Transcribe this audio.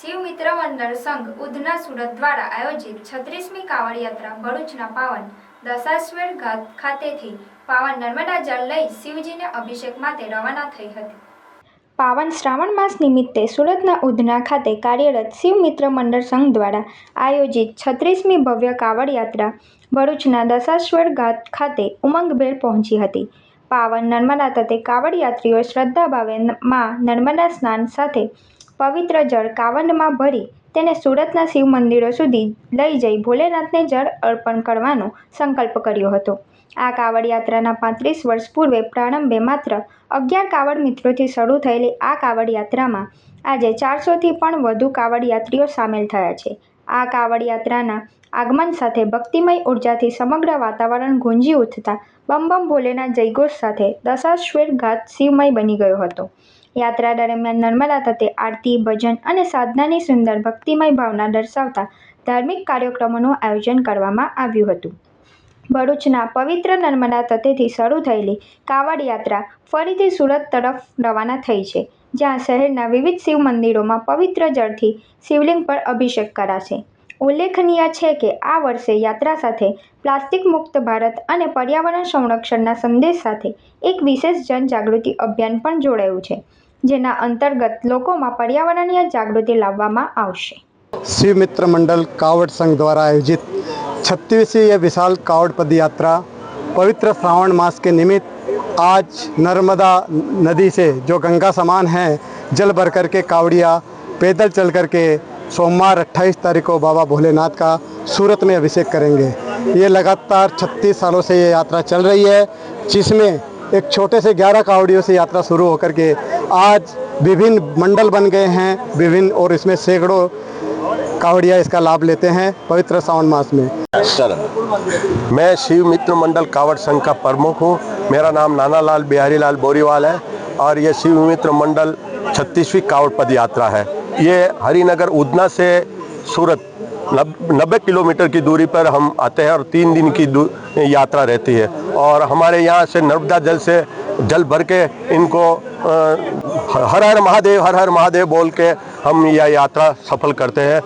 શિવ મિત્ર મંડળ સંઘ ઉધના સુરત દ્વારા આયોજિત 36મી કાવડ યાત્રા ભરૂચના પાવન દશાશ્વર ઘાટ ખાતેથી પાવન નર્મદા જળ લઈ શિવજીને અભિષેક માટે રવાના થઈ હતી। પાવન શ્રાવણ માસ નિમિત્તે સુરતના ઉધના ખાતે કાર્યરત શિવ મિત્ર મંડળ સંઘ દ્વારા આયોજિત 36મી ભવ્ય કાવડ યાત્રા ભરૂચના દશાશ્વર ઘાટ ખાતે ઉમંગભેર પહોંચી હતી। પાવન નર્મદા તટે કાવડ યાત્રીઓ શ્રદ્ધાભાવે માં નર્મદા સ્નાન સાથે પવિત્ર જળ કાવડમાં ભરી તેને સુરતના શિવ મંદિરો સુધી લઈ જઈ ભોલેનાથને જળ અર્પણ કરવાનો સંકલ્પ કર્યો હતો। આ કાવડ યાત્રાના 35 વર્ષ પૂર્વે પ્રારંભે માત્ર 11 કાવડ મિત્રોથી શરૂ થયેલી આ કાવડ યાત્રામાં આજે 400થી પણ વધુ કાવડ યાત્રીઓ સામેલ થયા છે। આ કાવડ યાત્રાના આગમન સાથે ભક્તિમય ઉર્જાથી સમગ્ર વાતાવરણ ગુંજી ઉઠતા બમ બમ ભોલેના જયઘોષ સાથે દશાશ્વર ઘાટ શિવમય બની ગયો હતો। યાત્રા દરમિયાન નર્મદા તટે આરતી, ભજન અને સાધનાની સુંદર ભક્તિમય ભાવના દર્શાવતા ધાર્મિક કાર્યક્રમોનું આયોજન કરવામાં આવ્યું હતું। ભરૂચના પવિત્ર નર્મદા તટેથી શરૂ થયેલી કાવડ યાત્રા ફરીથી સુરત તરફ રવાના થઈ છે, જ્યાં શહેરના વિવિધ શિવ મંદિરોમાં પવિત્ર જળથી શિવલિંગ પર અભિષેક કરાશે। ઉલ્લેખનીય છે કે આ વર્ષે યાત્રા સાથે પ્લાસ્ટિક મુક્ત ભારત અને પર્યાવરણ સંરક્ષણના સંદેશ સાથે એક વિશેષ જનજાગૃતિ અભિયાન પણ જોડાયું છે, જેના અંतर्गत लोकों पर्यावरणीय जागृति लाववामां आवशे। शिव मित्र मंडल कावड़ संघ द्वारा आयोजित 36वीं यह विशाल कावड़ पद यात्रा पवित्र श्रावण मास के निमित्त आज नर्मदा नदी से जो गंगा समान है जल भर करके कावड़िया पैदल चल करके सोमवार 28 तारीख को बाबा भोलेनाथ का सूरत में अभिषेक करेंगे। ये लगातार 36 सालों से ये यात्रा चल रही है, जिसमें एक छोटे से 11 कावड़ियों से यात्रा शुरू होकर के आज विभिन्न मंडल बन गए हैं विभिन्न, और इसमें सैकड़ों कावड़िया इसका लाभ लेते हैं पवित्र सावन मास में। सर, मैं शिव मित्र मंडल कावड़ संघ का प्रमुख हूँ। मेरा नाम नाना लाल बिहारी लाल बोरीवाल है और ये शिव मित्र मंडल 36वीं कावड़ पद यात्रा है। ये हरिनगर उधना से सूरत 90 किलोमीटर की दूरी पर हम आते हैं और 3 दिन की यात्रा रहती है, और हमारे यहाँ से नर्मदा जल से जल भर के इनको हर हर महादेव बोल के हम यह यात्रा सफल करते हैं।